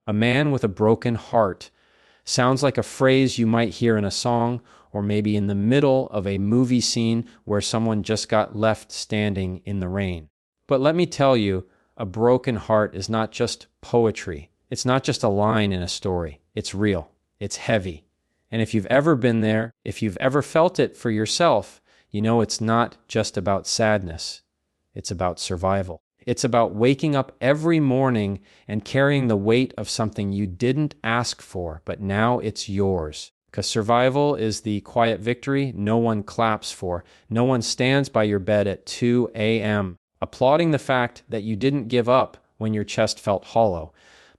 A man with a broken heart sounds like a phrase you might hear in a song, or maybe in the middle of a movie scene where someone just got left standing in the rain. But let me tell you, a broken heart is not just poetry. It's not just a line in a story. It's real. It's heavy. And if you've ever been there, if you've ever felt it for yourself, you know it's not just about sadness. It's about survival. It's about waking up every morning and carrying the weight of something you didn't ask for, but now it's yours. Because survival is the quiet victory no one claps for. No one stands by your bed at 2 a.m. applauding the fact that you didn't give up when your chest felt hollow.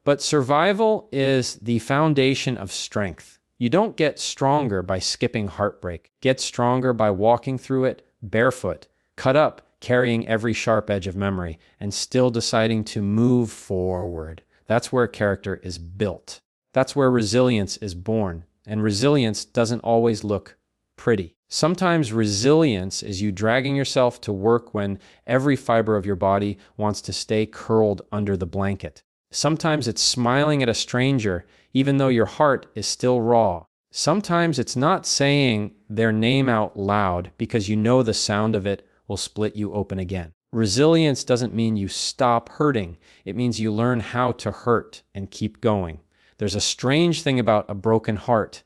But survival is the foundation of strength. You don't get stronger by skipping heartbreak. Get stronger by walking through it barefoot, cut up, carrying every sharp edge of memory, and still deciding to move forward. That's where character is built. That's where resilience is born. And resilience doesn't always look pretty. Sometimes resilience is you dragging yourself to work when every fiber of your body wants to stay curled under the blanket. Sometimes it's smiling at a stranger even though your heart is still raw. Sometimes it's not saying their name out loud because you know the sound of it will split you open again. Resilience doesn't mean you stop hurting. It means you learn how to hurt and keep going. There's a strange thing about a broken heart.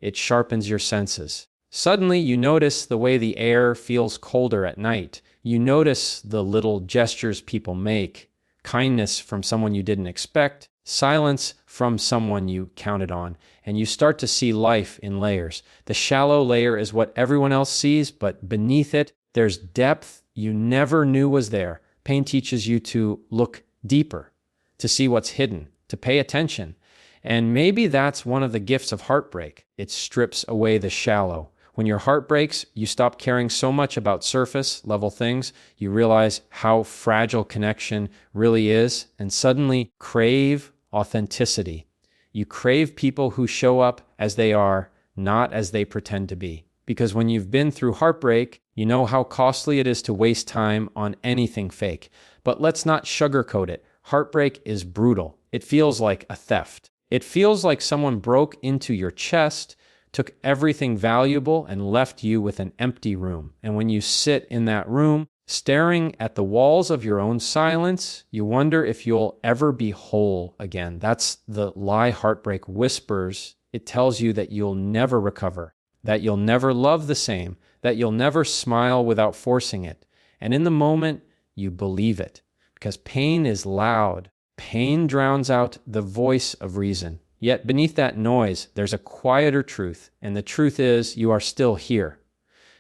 It sharpens your senses. Suddenly, you notice the way the air feels colder at night. You notice the little gestures people make, kindness from someone you didn't expect, silence from someone you counted on, and you start to see life in layers. The shallow layer is what everyone else sees, but beneath it, there's depth you never knew was there. Pain teaches you to look deeper, to see what's hidden, to pay attention. And maybe that's one of the gifts of heartbreak. It strips away the shallow. When your heart breaks, you stop caring so much about surface level things. You realize how fragile connection really is and suddenly crave authenticity. You crave people who show up as they are, not as they pretend to be. Because when you've been through heartbreak, you know how costly it is to waste time on anything fake. But let's not sugarcoat it. Heartbreak is brutal. It feels like a theft. It feels like someone broke into your chest, took everything valuable, and left you with an empty room. And when you sit in that room, staring at the walls of your own silence, you wonder if you'll ever be whole again. That's the lie heartbreak whispers. It tells you that you'll never recover, that you'll never love the same, that you'll never smile without forcing it. And in the moment, you believe it, because pain is loud. Pain drowns out the voice of reason. Yet beneath that noise, there's a quieter truth, and the truth is you are still here.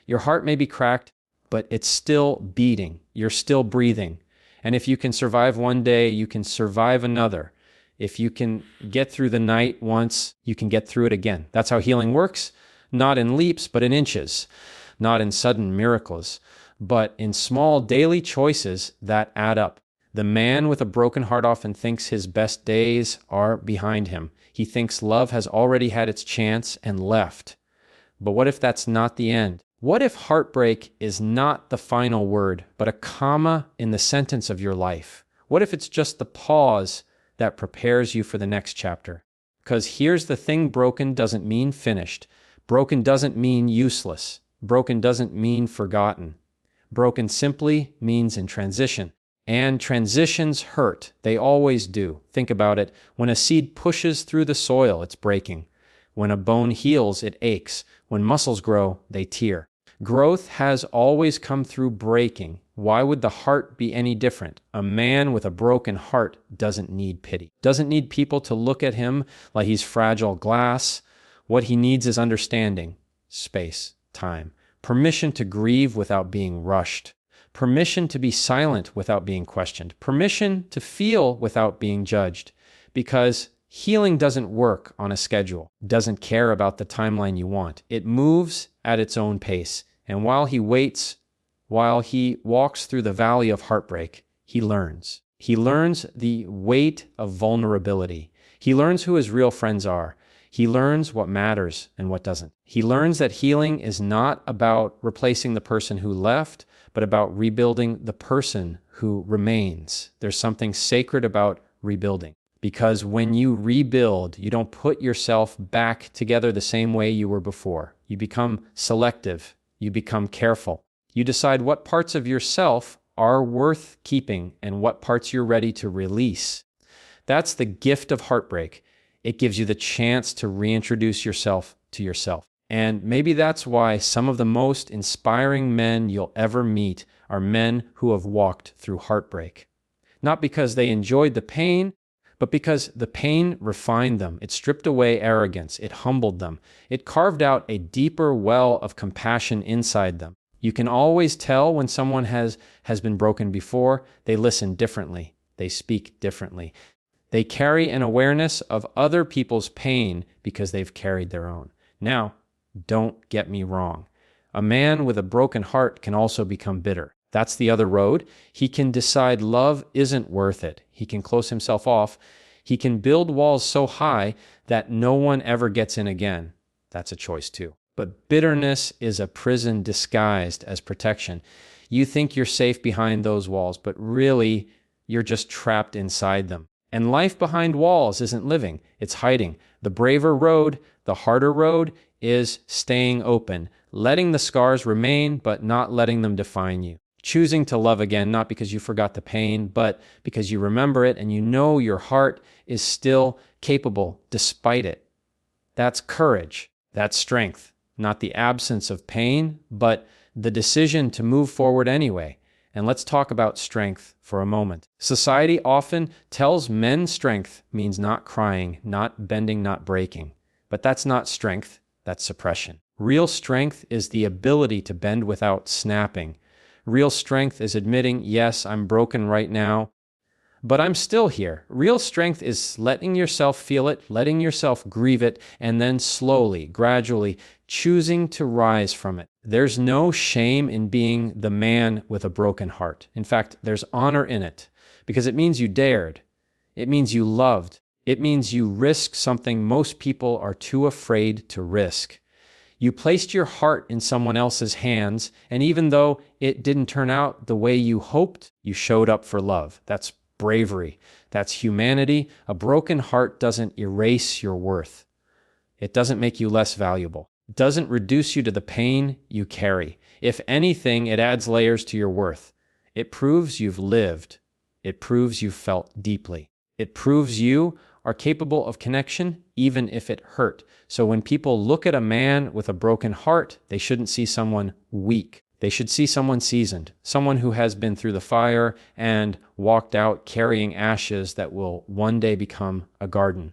Your heart may be cracked, but it's still beating. You're still breathing. And if you can survive one day, you can survive another. If you can get through the night once, you can get through it again. That's how healing works. Not in leaps, but in inches. Not in sudden miracles, but in small daily choices that add up. The man with a broken heart often thinks his best days are behind him. He thinks love has already had its chance and left. But what if that's not the end? What if heartbreak is not the final word, but a comma in the sentence of your life? What if it's just the pause that prepares you for the next chapter? Because here's the thing, broken doesn't mean finished. Broken doesn't mean useless. Broken doesn't mean forgotten. Broken simply means in transition. And transitions hurt. They always do. Think about it. When a seed pushes through the soil, it's breaking. When a bone heals, it aches. When muscles grow, they tear. Growth has always come through breaking. Why would the heart be any different? A man with a broken heart doesn't need pity. Doesn't need people to look at him like he's fragile glass. What he needs is understanding, space, time, permission to grieve without being rushed. Permission to be silent without being questioned. Permission to feel without being judged. Because healing doesn't work on a schedule, doesn't care about the timeline you want. It moves at its own pace. And while he waits, while he walks through the valley of heartbreak, he learns. He learns the weight of vulnerability. He learns who his real friends are. He learns what matters and what doesn't. He learns that healing is not about replacing the person who left, but about rebuilding the person who remains. There's something sacred about rebuilding. Because when you rebuild, you don't put yourself back together the same way you were before. You become selective. You become careful. You decide what parts of yourself are worth keeping and what parts you're ready to release. That's the gift of heartbreak. It gives you the chance to reintroduce yourself to yourself. And maybe that's why some of the most inspiring men you'll ever meet are men who have walked through heartbreak. Not because they enjoyed the pain, but because the pain refined them. It stripped away arrogance. It humbled them. It carved out a deeper well of compassion inside them. You can always tell when someone has been broken before. They listen differently. They speak differently. They carry an awareness of other people's pain because they've carried their own. Now, don't get me wrong. A man with a broken heart can also become bitter. That's the other road. He can decide love isn't worth it. He can close himself off. He can build walls so high that no one ever gets in again. That's a choice too. But bitterness is a prison disguised as protection. You think you're safe behind those walls, but really, you're just trapped inside them. And life behind walls isn't living, it's hiding. The braver road, the harder road, is staying open, letting the scars remain, but not letting them define you. Choosing to love again, not because you forgot the pain, but because you remember it and you know your heart is still capable despite it. That's courage. That's strength. Not the absence of pain, but the decision to move forward anyway. And let's talk about strength for a moment. Society often tells men strength means not crying, not bending, not breaking. But that's not strength, that's suppression. Real strength is the ability to bend without snapping. Real strength is admitting, yes, I'm broken right now, but I'm still here. Real strength is letting yourself feel it, letting yourself grieve it, and then slowly, gradually, choosing to rise from it. There's no shame in being the man with a broken heart. In fact, there's honor in it, because it means you dared. It means you loved. It means you risked something most people are too afraid to risk. You placed your heart in someone else's hands, and even though it didn't turn out the way you hoped, you showed up for love. That's bravery. That's humanity. A broken heart doesn't erase your worth. It doesn't make you less valuable. It doesn't reduce you to the pain you carry. If anything, it adds layers to your worth. It proves you've lived. It proves you've felt deeply. It proves you are capable of connection even if it hurt. So when people look at a man with a broken heart, they shouldn't see someone weak. They should see someone seasoned, someone who has been through the fire and walked out carrying ashes that will one day become a garden.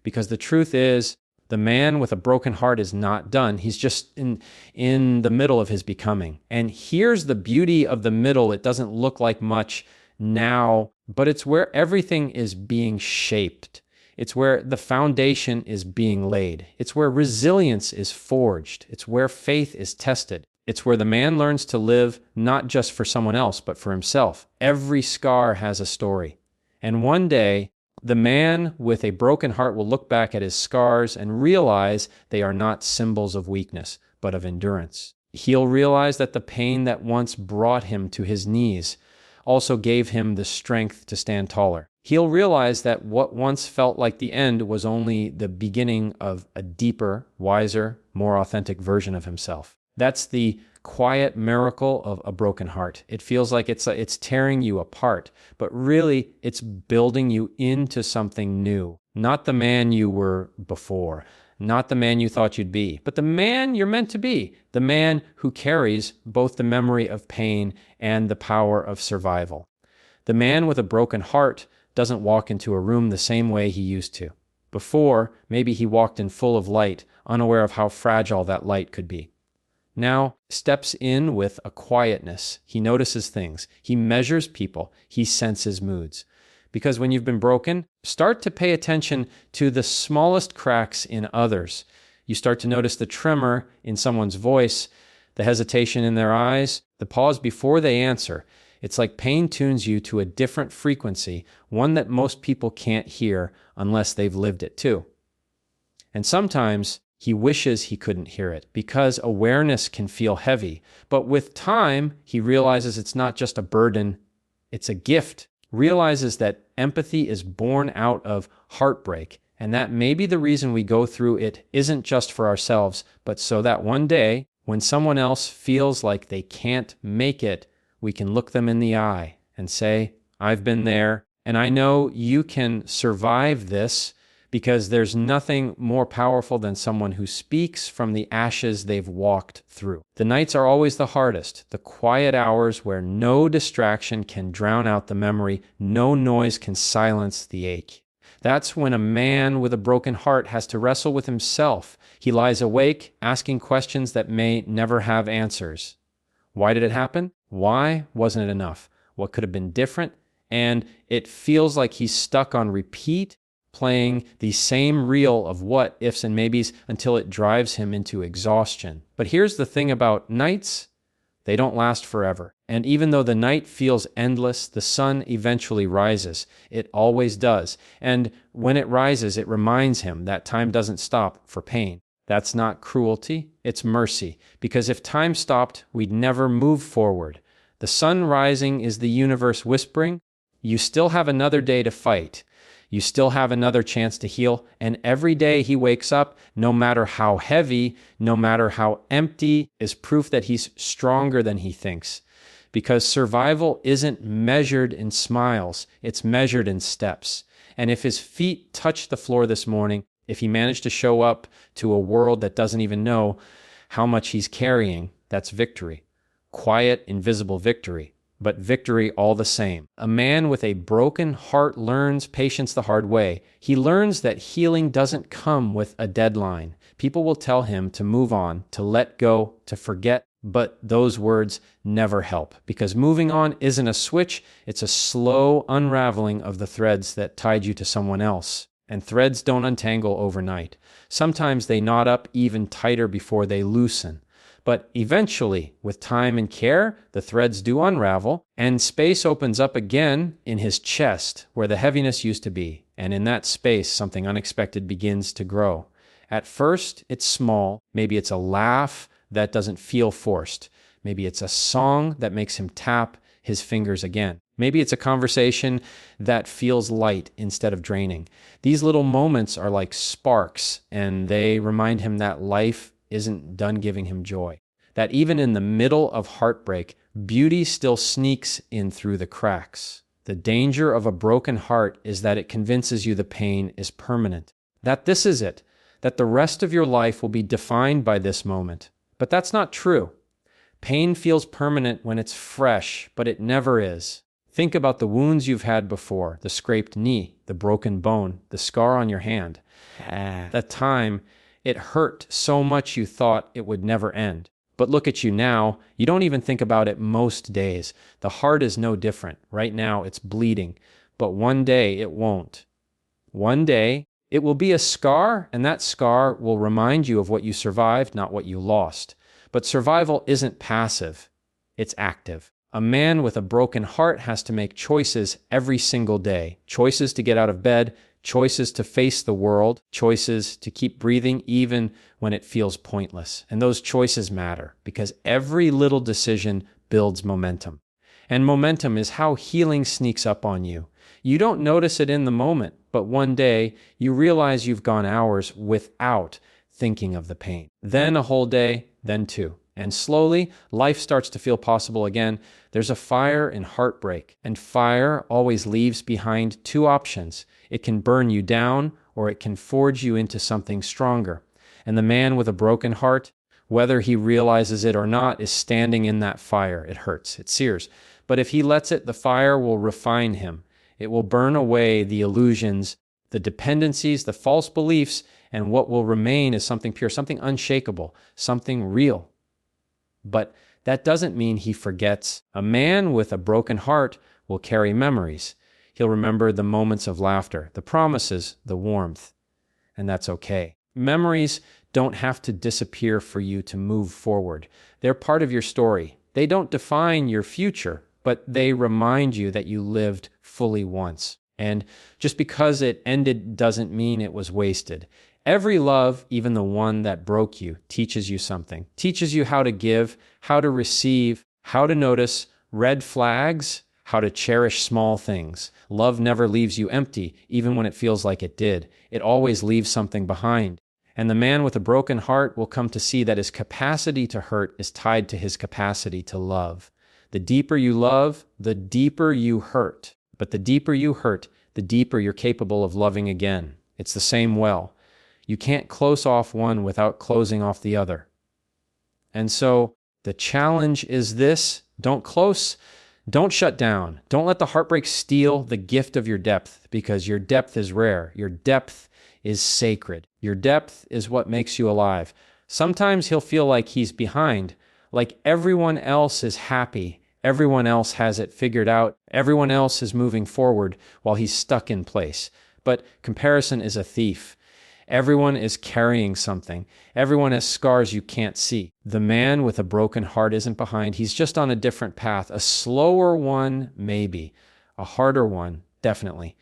Because the truth is, the man with a broken heart is not done. He's just in the middle of his becoming. And here's the beauty of the middle. It doesn't look like much now, but it's where everything is being shaped. It's where the foundation is being laid. It's where resilience is forged. It's where faith is tested. It's where the man learns to live not just for someone else, but for himself. Every scar has a story. And one day, the man with a broken heart will look back at his scars and realize they are not symbols of weakness, but of endurance. He'll realize that the pain that once brought him to his knees also gave him the strength to stand taller. He'll realize that what once felt like the end was only the beginning of a deeper, wiser, more authentic version of himself. That's the quiet miracle of a broken heart. It feels like it's tearing you apart, but really it's building you into something new. Not the man you were before, not the man you thought you'd be, but the man you're meant to be, the man who carries both the memory of pain and the power of survival. The man with a broken heart doesn't walk into a room the same way he used to. Before, maybe he walked in full of light, unaware of how fragile that light could be. Now steps in with a quietness. He notices things. He measures people. He senses moods. Because when you've been broken, start to pay attention to the smallest cracks in others. You start to notice the tremor in someone's voice, the hesitation in their eyes, the pause before they answer. It's like pain tunes you to a different frequency, one that most people can't hear unless they've lived it too. And sometimes he wishes he couldn't hear it because awareness can feel heavy. But with time, he realizes it's not just a burden, it's a gift. realizes that empathy is born out of heartbreak, and that maybe the reason we go through it isn't just for ourselves, but so that one day, when someone else feels like they can't make it, we can look them in the eye and say, I've been there, and I know you can survive this, because there's nothing more powerful than someone who speaks from the ashes they've walked through. The nights are always the hardest, the quiet hours where no distraction can drown out the memory, no noise can silence the ache. That's when a man with a broken heart has to wrestle with himself. He lies awake, asking questions that may never have answers. Why did it happen? Why wasn't it enough? What could have been different? And it feels like he's stuck on repeat, playing the same reel of what ifs and maybes until it drives him into exhaustion. But here's the thing about nights: they don't last forever. And even though the night feels endless, the sun eventually rises. It always does. And when it rises, it reminds him that time doesn't stop for pain. That's not cruelty, it's mercy. Because if time stopped, we'd never move forward. The sun rising is the universe whispering, you still have another day to fight. You still have another chance to heal, and every day he wakes up, no matter how heavy, no matter how empty, is proof that he's stronger than he thinks. Because survival isn't measured in smiles, it's measured in steps. And if his feet touch the floor this morning, if he managed to show up to a world that doesn't even know how much he's carrying, that's victory. Quiet, invisible victory. But victory all the same. A man with a broken heart learns patience the hard way. He learns that healing doesn't come with a deadline. People will tell him to move on, to let go, to forget, but those words never help. Because moving on isn't a switch, it's a slow unraveling of the threads that tied you to someone else. And threads don't untangle overnight. Sometimes they knot up even tighter before they loosen. But eventually, with time and care, the threads do unravel, and space opens up again in his chest where the heaviness used to be. And in that space, something unexpected begins to grow. At first, it's small. Maybe it's a laugh that doesn't feel forced. Maybe it's a song that makes him tap his fingers again. Maybe it's a conversation that feels light instead of draining. These little moments are like sparks, and they remind him that life isn't done giving him joy. That even in the middle of heartbreak, beauty still sneaks in through the cracks. The danger of a broken heart is that it convinces you the pain is permanent. That this is it. That the rest of your life will be defined by this moment. But that's not true. Pain feels permanent when it's fresh, but it never is. Think about the wounds you've had before, the scraped knee, the broken bone, the scar on your hand. That time, it hurt so much you thought it would never end. But look at you now. You don't even think about it most days. The heart is no different. Right now, it's bleeding. But one day, it won't. One day, it will be a scar, and that scar will remind you of what you survived, not what you lost. But survival isn't passive. It's active. A man with a broken heart has to make choices every single day. Choices to get out of bed, choices to face the world, choices to keep breathing even when it feels pointless. And those choices matter because every little decision builds momentum. And momentum is how healing sneaks up on you. You don't notice it in the moment, but one day you realize you've gone hours without thinking of the pain. Then a whole day, then two. And slowly, life starts to feel possible again. There's a fire in heartbreak, and fire always leaves behind two options. It can burn you down, or it can forge you into something stronger. And the man with a broken heart, whether he realizes it or not, is standing in that fire. It hurts, it sears. But if he lets it, the fire will refine him. It will burn away the illusions, the dependencies, the false beliefs, and what will remain is something pure, something unshakable, something real. But that doesn't mean he forgets. A man with a broken heart will carry memories. He'll remember the moments of laughter, the promises, the warmth, and that's okay. Memories don't have to disappear for you to move forward. They're part of your story. They don't define your future, but they remind you that you lived fully once. And just because it ended doesn't mean it was wasted. Every love, even the one that broke you, teaches you something. Teaches you how to give, how to receive, how to notice red flags, how to cherish small things. Love never leaves you empty, even when it feels like it did. It always leaves something behind. And the man with a broken heart will come to see that his capacity to hurt is tied to his capacity to love. The deeper you love, the deeper you hurt. But the deeper you hurt, the deeper you're capable of loving again. It's the same well. You can't close off one without closing off the other. And so the challenge is this: don't shut down. Don't let the heartbreak steal the gift of your depth, because your depth is rare. Your depth is sacred. Your depth is what makes you alive. Sometimes he'll feel like he's behind, like everyone else is happy. Everyone else has it figured out. Everyone else is moving forward while he's stuck in place. But comparison is a thief. Everyone is carrying something. Everyone has scars you can't see. The man with a broken heart isn't behind. He's just on a different path. A slower one, maybe. A harder one, definitely.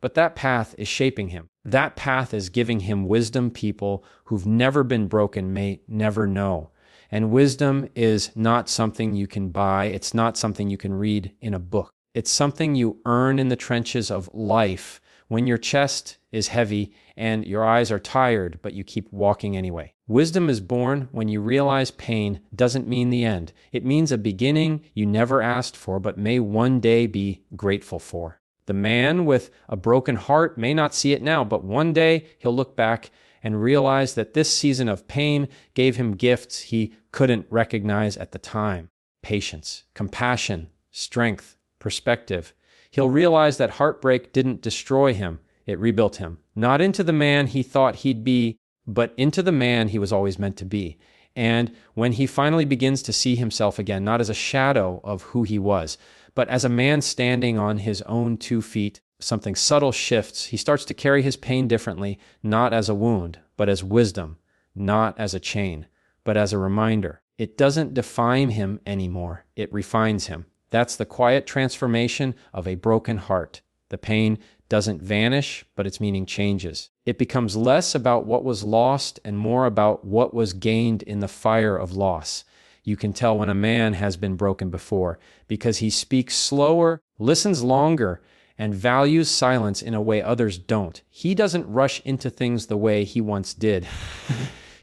But that path is shaping him. That path is giving him wisdom people who've never been broken may never know. And wisdom is not something you can buy. It's not something you can read in a book. It's something you earn in the trenches of life when your chest is heavy and your eyes are tired, but you keep walking anyway. Wisdom is born when you realize pain doesn't mean the end. It means a beginning you never asked for, but may one day be grateful for. The man with a broken heart may not see it now, but one day he'll look back and realize that this season of pain gave him gifts he couldn't recognize at the time. Patience, compassion, strength, perspective. He'll realize that heartbreak didn't destroy him. It rebuilt him. Not into the man he thought he'd be, but into the man he was always meant to be. And when he finally begins to see himself again, not as a shadow of who he was, but as a man standing on his own 2 feet, something subtle shifts. He starts to carry his pain differently, not as a wound, but as wisdom, not as a chain, but as a reminder. It doesn't define him anymore. It refines him. That's the quiet transformation of a broken heart. The pain doesn't vanish, but its meaning changes. It becomes less about what was lost and more about what was gained in the fire of loss. You can tell when a man has been broken before because he speaks slower, listens longer, and values silence in a way others don't. He doesn't rush into things the way he once did.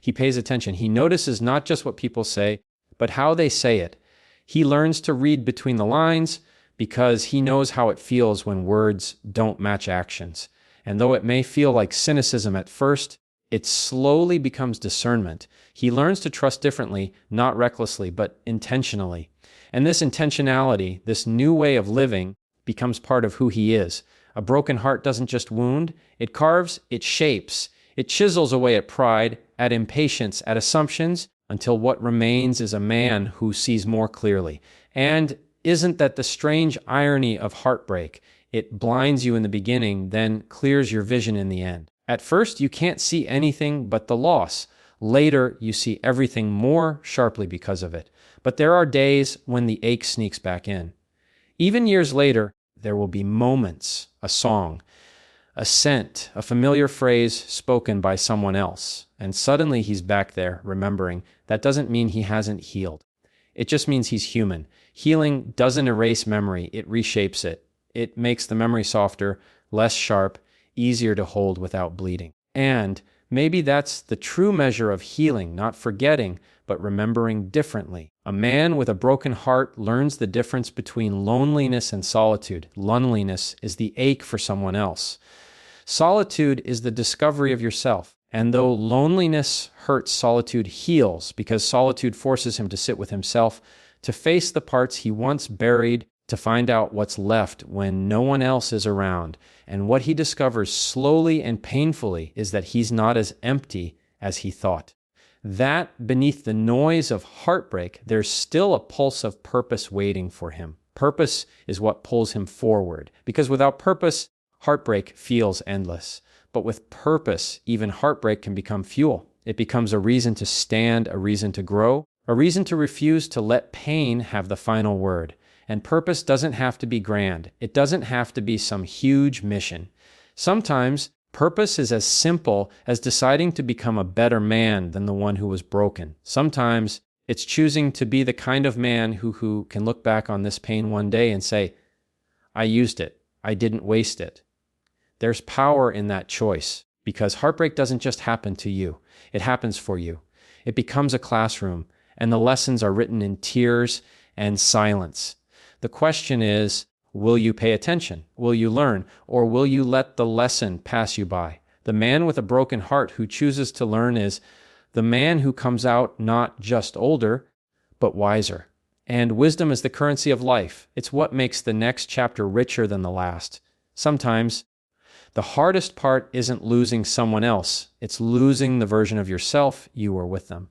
He pays attention. He notices not just what people say, but how they say it. He learns to read between the lines because he knows how it feels when words don't match actions. And though it may feel like cynicism at first, it slowly becomes discernment. He learns to trust differently, not recklessly, but intentionally. And this intentionality, this new way of living, becomes part of who he is. A broken heart doesn't just wound, it carves, it shapes, it chisels away at pride, at impatience, at assumptions, until what remains is a man who sees more clearly. And isn't that the strange irony of heartbreak? It blinds you in the beginning, then clears your vision in the end. At first, you can't see anything but the loss. Later, you see everything more sharply because of it. But there are days when the ache sneaks back in. Even years later, there will be moments, a song, a scent, a familiar phrase spoken by someone else. And suddenly he's back there, remembering. That doesn't mean he hasn't healed. It just means he's human. Healing doesn't erase memory, it reshapes it. It makes the memory softer, less sharp, easier to hold without bleeding. And maybe that's the true measure of healing, not forgetting, but remembering differently. A man with a broken heart learns the difference between loneliness and solitude. Loneliness is the ache for someone else. Solitude is the discovery of yourself. And though loneliness hurts, solitude heals, because solitude forces him to sit with himself, to face the parts he once buried, to find out what's left when no one else is around. And what he discovers slowly and painfully is that he's not as empty as he thought. That beneath the noise of heartbreak, there's still a pulse of purpose waiting for him. Purpose is what pulls him forward, because without purpose, heartbreak feels endless. But with purpose, even heartbreak can become fuel. It becomes a reason to stand, a reason to grow, a reason to refuse to let pain have the final word. And purpose doesn't have to be grand. It doesn't have to be some huge mission. Sometimes purpose is as simple as deciding to become a better man than the one who was broken. Sometimes it's choosing to be the kind of man who can look back on this pain one day and say, I used it. I didn't waste it. There's power in that choice because heartbreak doesn't just happen to you. It happens for you. It becomes a classroom, and the lessons are written in tears and silence. The question is, will you pay attention? Will you learn? Or will you let the lesson pass you by? The man with a broken heart who chooses to learn is the man who comes out not just older, but wiser. And wisdom is the currency of life. It's what makes the next chapter richer than the last. Sometimes, the hardest part isn't losing someone else. It's losing the version of yourself you were with them.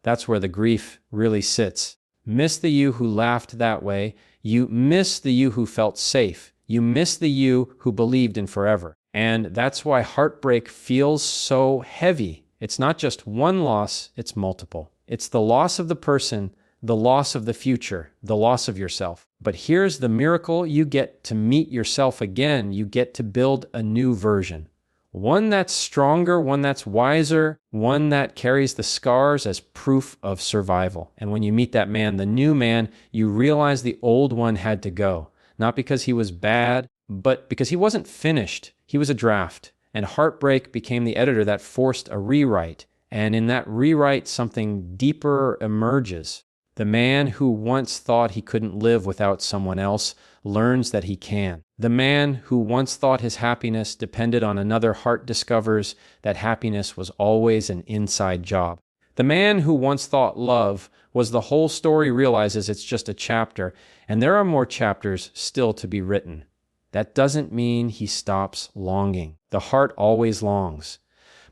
That's where the grief really sits. Miss the you who laughed that way. You miss the you who felt safe. You miss the you who believed in forever. And that's why heartbreak feels so heavy. It's not just one loss, it's multiple. It's the loss of the person, the loss of the future, the loss of yourself. But here's the miracle: you get to meet yourself again. You get to build a new version. One that's stronger, one that's wiser, one that carries the scars as proof of survival. And when you meet that man, the new man, you realize the old one had to go. Not because he was bad, but because he wasn't finished. He was a draft. And heartbreak became the editor that forced a rewrite. And in that rewrite, something deeper emerges. The man who once thought he couldn't live without someone else learns that he can. The man who once thought his happiness depended on another heart discovers that happiness was always an inside job. The man who once thought love was the whole story realizes it's just a chapter, and there are more chapters still to be written. That doesn't mean he stops longing. The heart always longs.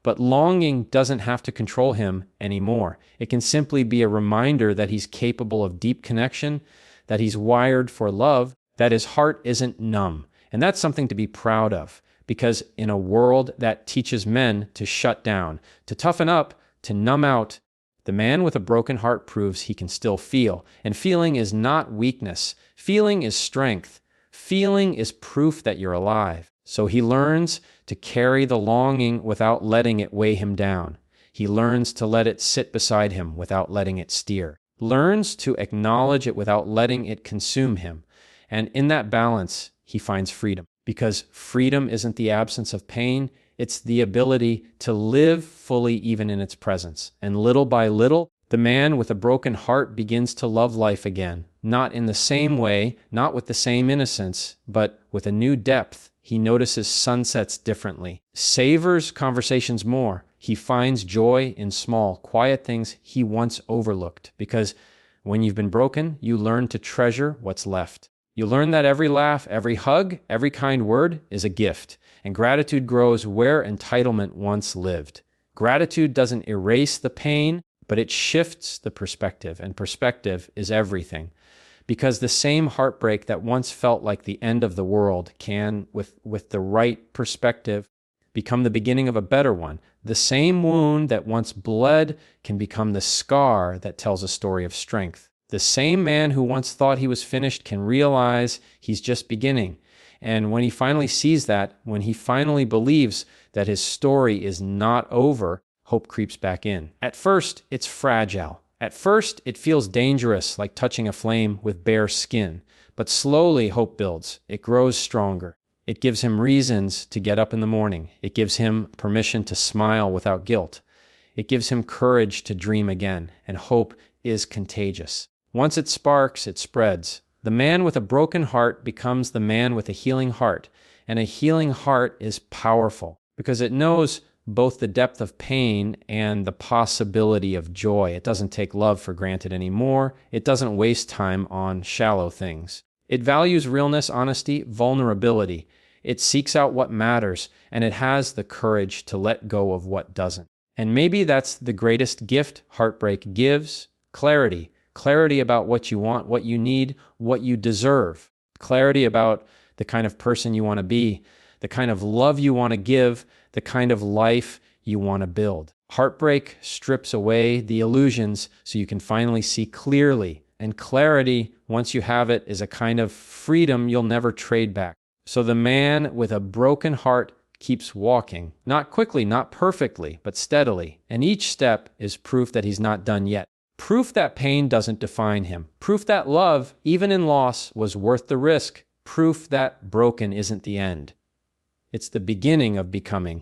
But longing doesn't have to control him anymore. It can simply be a reminder that he's capable of deep connection, that he's wired for love, that his heart isn't numb. And that's something to be proud of, because in a world that teaches men to shut down, to toughen up, to numb out, the man with a broken heart proves he can still feel. And feeling is not weakness. Feeling is strength. Feeling is proof that you're alive. So he learns to carry the longing without letting it weigh him down. He learns to let it sit beside him without letting it steer. Learns to acknowledge it without letting it consume him. And in that balance, he finds freedom. Because freedom isn't the absence of pain, it's the ability to live fully even in its presence. And little by little, the man with a broken heart begins to love life again. Not in the same way, not with the same innocence, but with a new depth. He notices sunsets differently, savors conversations more. He finds joy in small, quiet things he once overlooked. Because when you've been broken, you learn to treasure what's left. You learn that every laugh, every hug, every kind word is a gift. And gratitude grows where entitlement once lived. Gratitude doesn't erase the pain, but it shifts the perspective. And perspective is everything. Because the same heartbreak that once felt like the end of the world can, with the right perspective, become the beginning of a better one. The same wound that once bled can become the scar that tells a story of strength. The same man who once thought he was finished can realize he's just beginning. And when he finally sees that, when he finally believes that his story is not over, hope creeps back in. At first, it's fragile. At first, it feels dangerous, like touching a flame with bare skin. But slowly, hope builds. It grows stronger. It gives him reasons to get up in the morning. It gives him permission to smile without guilt. It gives him courage to dream again. And hope is contagious. Once it sparks, it spreads. The man with a broken heart becomes the man with a healing heart. And a healing heart is powerful because it knows both the depth of pain and the possibility of joy. It doesn't take love for granted anymore. It doesn't waste time on shallow things. It values realness, honesty, vulnerability. It seeks out what matters, and it has the courage to let go of what doesn't. And maybe that's the greatest gift heartbreak gives: clarity. Clarity about what you want, what you need, what you deserve. Clarity about the kind of person you want to be, the kind of love you want to give, the kind of life you want to build. Heartbreak strips away the illusions so you can finally see clearly. And clarity, once you have it, is a kind of freedom you'll never trade back. So the man with a broken heart keeps walking. Not quickly, not perfectly, but steadily. And each step is proof that he's not done yet. Proof that pain doesn't define him. Proof that love, even in loss, was worth the risk. proof that broken isn't the end. It's the beginning of becoming.